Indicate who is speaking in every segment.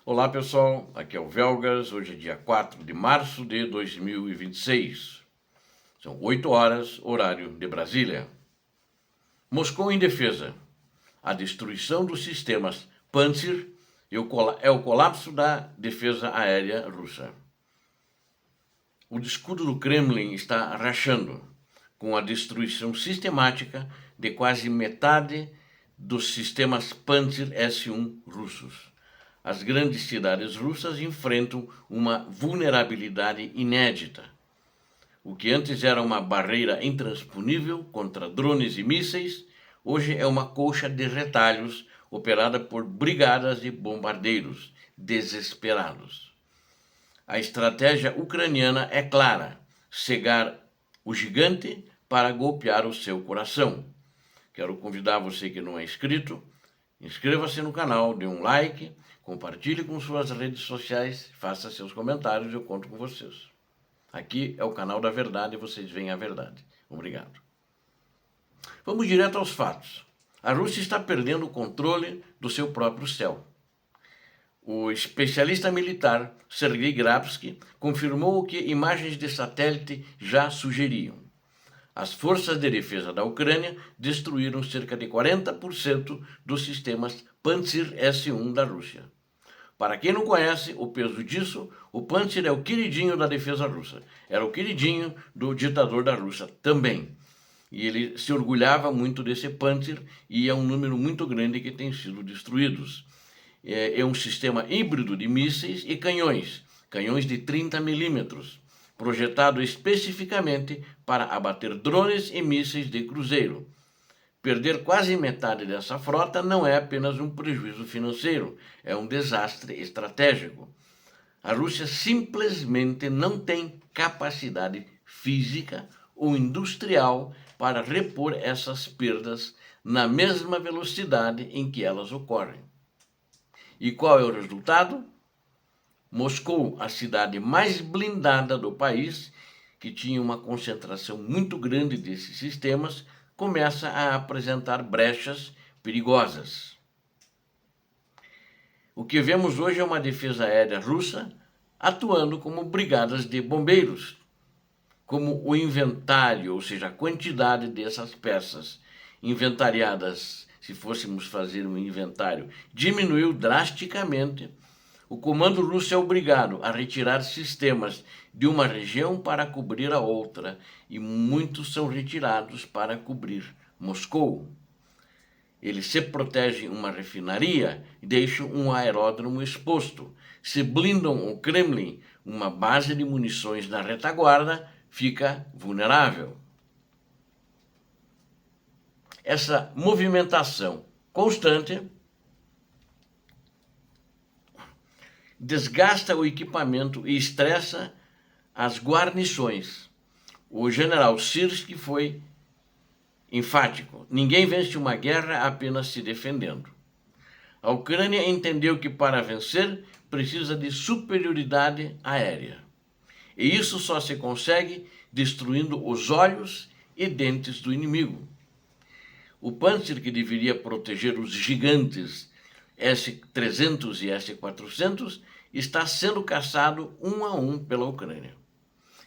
Speaker 1: Olá pessoal, aqui é o Velgas, hoje é dia 4 de março de 2026. São 8 horas, horário de Brasília. Moscou em defesa. A destruição dos sistemas Pantsir é o colapso da defesa aérea russa. O escudo do Kremlin está rachando, com a destruição sistemática de quase metade dos sistemas Pantsir S-1 russos. As grandes cidades russas enfrentam uma vulnerabilidade inédita. O que antes era uma barreira intransponível contra drones e mísseis, hoje é uma colcha de retalhos operada por brigadas de bombardeiros desesperados. A estratégia ucraniana é clara: cegar o gigante para golpear o seu coração. Quero convidar você que não é inscrito, inscreva-se no canal, dê um like, compartilhe com suas redes sociais, faça seus comentários, eu conto com vocês. Aqui é o canal da verdade e vocês veem a verdade. Obrigado. Vamos direto aos fatos. A Rússia está perdendo o controle do seu próprio céu. O especialista militar Sergei Grabsky confirmou o que imagens de satélite já sugeriam. As forças de defesa da Ucrânia destruíram cerca de 40% dos sistemas Pantsir S-1 da Rússia. Para quem não conhece o peso disso, o Pantsir é o queridinho da defesa russa. Era o queridinho do ditador da Rússia também. E ele se orgulhava muito desse Pantsir e é um número muito grande que tem sido destruídos. É um sistema híbrido de mísseis e canhões de 30 milímetros, projetado especificamente para abater drones e mísseis de cruzeiro. Perder quase metade dessa frota não é apenas um prejuízo financeiro, é um desastre estratégico. A Rússia simplesmente não tem capacidade física ou industrial para repor essas perdas na mesma velocidade em que elas ocorrem. E qual é o resultado? Moscou, a cidade mais blindada do país, que tinha uma concentração muito grande desses sistemas, começa a apresentar brechas perigosas. O que vemos hoje é uma defesa aérea russa atuando como brigadas de bombeiros, como o inventário, ou seja, a quantidade dessas peças inventariadas, se fôssemos fazer um inventário, diminuiu drasticamente. O comando russo é obrigado a retirar sistemas de uma região para cobrir a outra, e muitos são retirados para cobrir Moscou. Eles se protegem uma refinaria e deixam um aeródromo exposto. Se blindam o Kremlin, uma base de munições na retaguarda fica vulnerável. Essa movimentação constante desgasta o equipamento e estressa as guarnições. O general Syrskyi foi enfático: ninguém vence uma guerra apenas se defendendo. A Ucrânia entendeu que para vencer precisa de superioridade aérea. E isso só se consegue destruindo os olhos e dentes do inimigo. O Pantsir, que deveria proteger os gigantes S-300 e S-400, está sendo caçado um a um pela Ucrânia.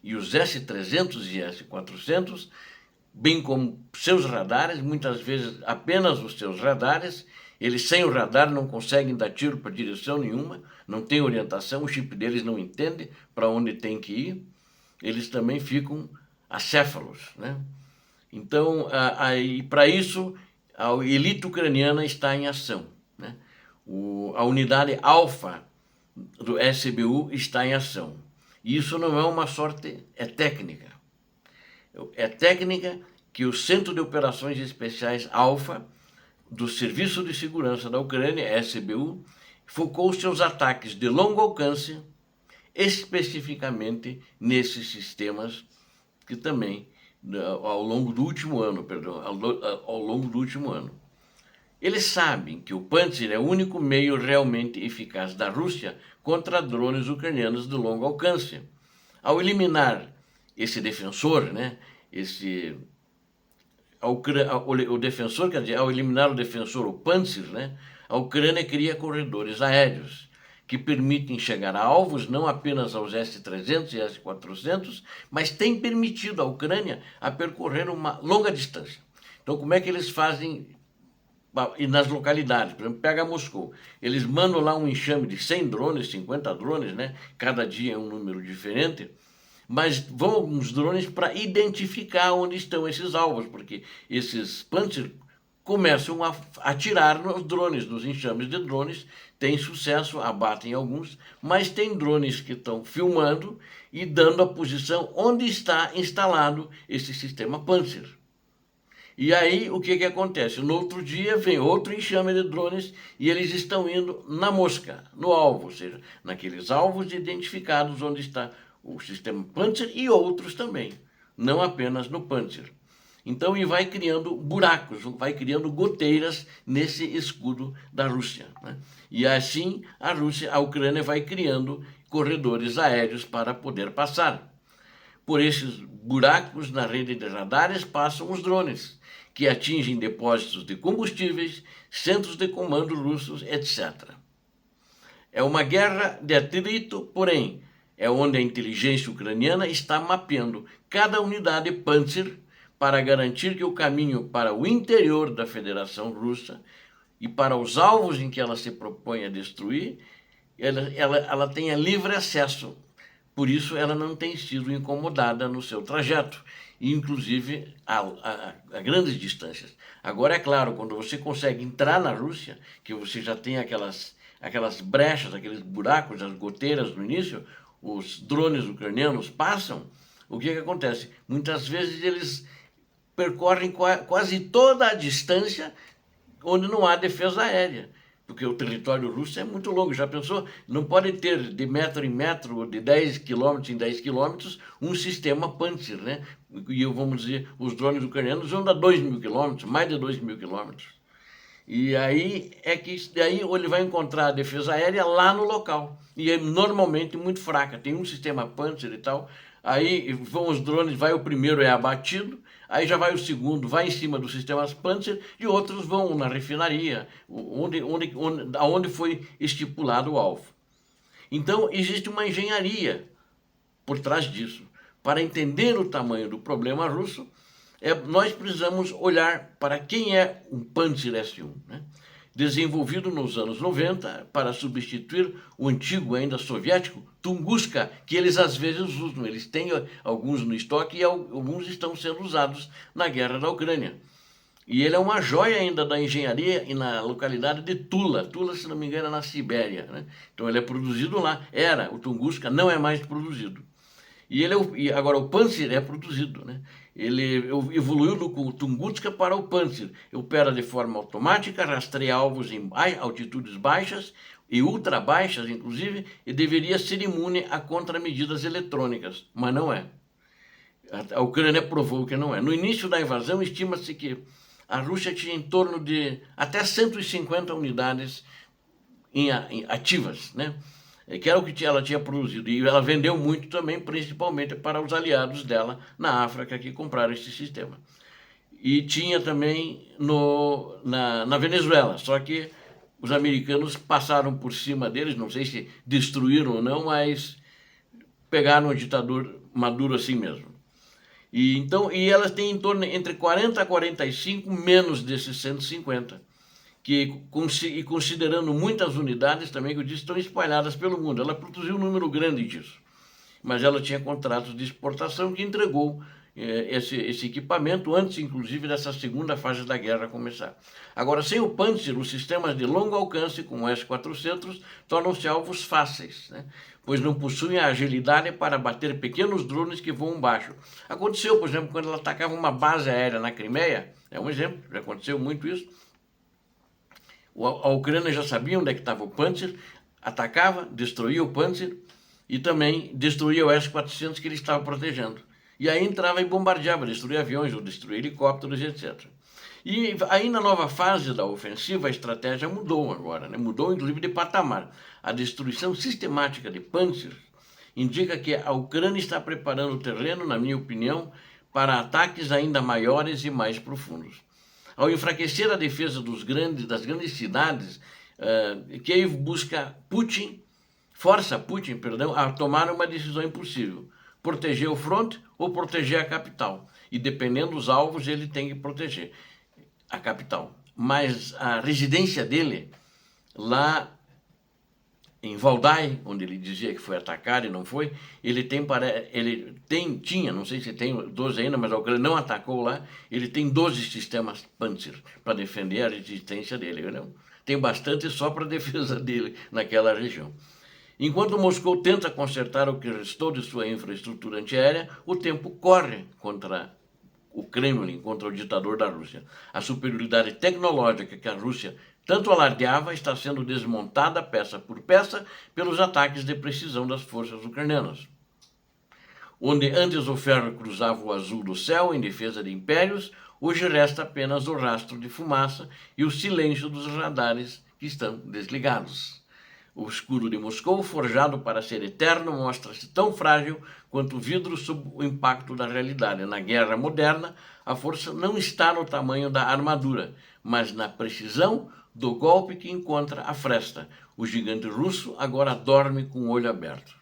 Speaker 1: E os S-300 e S-400, bem como seus radares, muitas vezes apenas os seus radares, eles sem o radar não conseguem dar tiro para direção nenhuma, não tem orientação, o chip deles não entende para onde tem que ir, eles também ficam acéfalos, né? Então, para isso, a elite ucraniana está em ação, né? A unidade alfa do SBU está em ação. E isso não é uma sorte, é técnica. É técnica que o Centro de Operações Especiais Alfa do Serviço de Segurança da Ucrânia, SBU, focou seus ataques de longo alcance especificamente nesses sistemas que também, ao longo do último ano, eles sabem que o Pantsir é o único meio realmente eficaz da Rússia contra drones ucranianos de longo alcance. Ao eliminar esse defensor, né, o defensor, quer dizer, ao eliminar o defensor, o Pantsir, né, a Ucrânia cria corredores aéreos que permitem chegar a alvos, não apenas aos S-300 e S-400, mas tem permitido à Ucrânia a percorrer uma longa distância. Então, como é que eles fazem e nas localidades? Por exemplo, pega Moscou, eles mandam lá um enxame de 100 drones, 50 drones, né? Cada dia é um número diferente, mas vão alguns drones para identificar onde estão esses alvos, porque esses Panzer começam a atirar nos drones, nos enxames de drones, tem sucesso, abatem alguns, mas tem drones que estão filmando e dando a posição onde está instalado esse sistema Panzer. E aí, o que acontece? No outro dia vem outro enxame de drones e eles estão indo na mosca, no alvo, ou seja, naqueles alvos identificados onde está o sistema Panzer e outros também, não apenas no Panzer. Então, e vai criando buracos, vai criando goteiras nesse escudo da Rússia, né? E assim a Ucrânia vai criando corredores aéreos para poder passar. Por esses buracos na rede de radares passam os drones, que atingem depósitos de combustíveis, centros de comando russos, etc. É uma guerra de atrito, porém, é onde a inteligência ucraniana está mapeando cada unidade Panzer para garantir que o caminho para o interior da Federação Russa e para os alvos em que ela se propõe a destruir, ela tenha livre acesso. Por isso, ela não tem sido incomodada no seu trajeto, inclusive a grandes distâncias. Agora, é claro, quando você consegue entrar na Rússia, que você já tem aquelas brechas, aqueles buracos, as goteiras no início, os drones ucranianos passam, o que acontece? Muitas vezes eles percorrem quase toda a distância onde não há defesa aérea, porque o território russo é muito longo. Já pensou? Não pode ter de metro em metro, ou de 10 quilômetros em 10 quilômetros, um sistema Panzer, né? E vamos dizer, os drones ucranianos vão dar 2.000 quilômetros, mais de 2.000 quilômetros. E aí daí ele vai encontrar a defesa aérea lá no local. E é normalmente muito fraca. Tem um sistema Panzer e tal. Aí vão os drones, vai o primeiro, é abatido. Aí já vai o segundo, vai em cima dos sistemas Panzer. E outros vão na refinaria, onde foi estipulado o alvo. Então existe uma engenharia por trás disso. Para entender o tamanho do problema russo, nós precisamos olhar para quem é um Panzer S-1, né? Desenvolvido nos anos 90 para substituir o antigo, ainda soviético, Tunguska, que eles às vezes usam. Eles têm alguns no estoque e alguns estão sendo usados na guerra da Ucrânia. E ele é uma joia ainda da engenharia e na localidade de Tula. Tula, se não me engano, é na Sibéria, né? Então ele é produzido lá. O Tunguska não é mais produzido. E agora o Panzer é produzido, né? Ele evoluiu do Tunguska para o Panzer. Opera de forma automática, rastreia alvos em altitudes baixas e ultra baixas, inclusive, e deveria ser imune a contramedidas eletrônicas, mas não é. A Ucrânia provou que não é. No início da invasão, estima-se que a Rússia tinha em torno de até 150 unidades ativas, né? Que era o que ela tinha produzido. E ela vendeu muito também, principalmente para os aliados dela na África que compraram esse sistema. E tinha também na Venezuela, só que os americanos passaram por cima deles, não sei se destruíram ou não, mas pegaram o ditador Maduro assim mesmo. E elas têm em torno entre 40 a 45 menos desses 150. E considerando muitas unidades também, que eu disse, estão espalhadas pelo mundo. Ela produziu um número grande disso, mas ela tinha contratos de exportação que entregou esse equipamento antes, inclusive, dessa segunda fase da guerra começar. Agora, sem o Panzer, os sistemas de longo alcance, como o S-400, tornam-se alvos fáceis, né? Pois não possuem a agilidade para bater pequenos drones que voam baixo. Aconteceu, por exemplo, quando ela atacava uma base aérea na Crimeia, é um exemplo, já aconteceu muito isso. A Ucrânia já sabia onde é que estava o Panzer, atacava, destruía o Panzer e também destruía o S-400 que ele estava protegendo. E aí entrava e bombardeava, destruía aviões ou destruía helicópteros, etc. E aí na nova fase da ofensiva a estratégia mudou agora, né? Mudou inclusive de patamar. A destruição sistemática de Panzer indica que a Ucrânia está preparando o terreno, na minha opinião, para ataques ainda maiores e mais profundos. Ao enfraquecer a defesa das grandes cidades, Kiev busca Putin força Putin, perdão, a tomar uma decisão impossível: proteger o fronte ou proteger a capital. E dependendo dos alvos, ele tem que proteger a capital. Mas a residência dele, lá em Valdai, onde ele dizia que foi atacado e não foi, tinha, não sei se tem 12 ainda, mas a Ucrânia não atacou lá, ele tem 12 sistemas Panzer para defender a resistência dele. Não? Tem bastante só para a defesa dele naquela região. Enquanto Moscou tenta consertar o que restou de sua infraestrutura antiaérea, o tempo corre contra o Kremlin, contra o ditador da Rússia. A superioridade tecnológica que a Rússia tanto alardeava está sendo desmontada peça por peça pelos ataques de precisão das forças ucranianas. Onde antes o ferro cruzava o azul do céu em defesa de impérios, hoje resta apenas o rastro de fumaça e o silêncio dos radares que estão desligados. O escudo de Moscou, forjado para ser eterno, mostra-se tão frágil quanto o vidro sob o impacto da realidade. Na guerra moderna, a força não está no tamanho da armadura, mas na precisão do golpe que encontra a fresta. O gigante russo agora dorme com o olho aberto.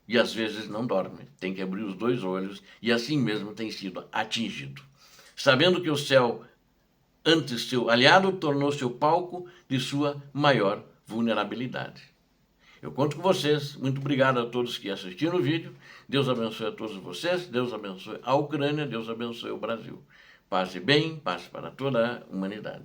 Speaker 1: E às vezes não dorme, tem que abrir os dois olhos, e assim mesmo tem sido atingido. Sabendo que o céu, antes seu aliado, tornou-se o palco de sua maior vulnerabilidade. Eu conto com vocês. Muito obrigado a todos que assistiram o vídeo. Deus abençoe a todos vocês. Deus abençoe a Ucrânia. Deus abençoe o Brasil. Paz e bem, paz para toda a humanidade.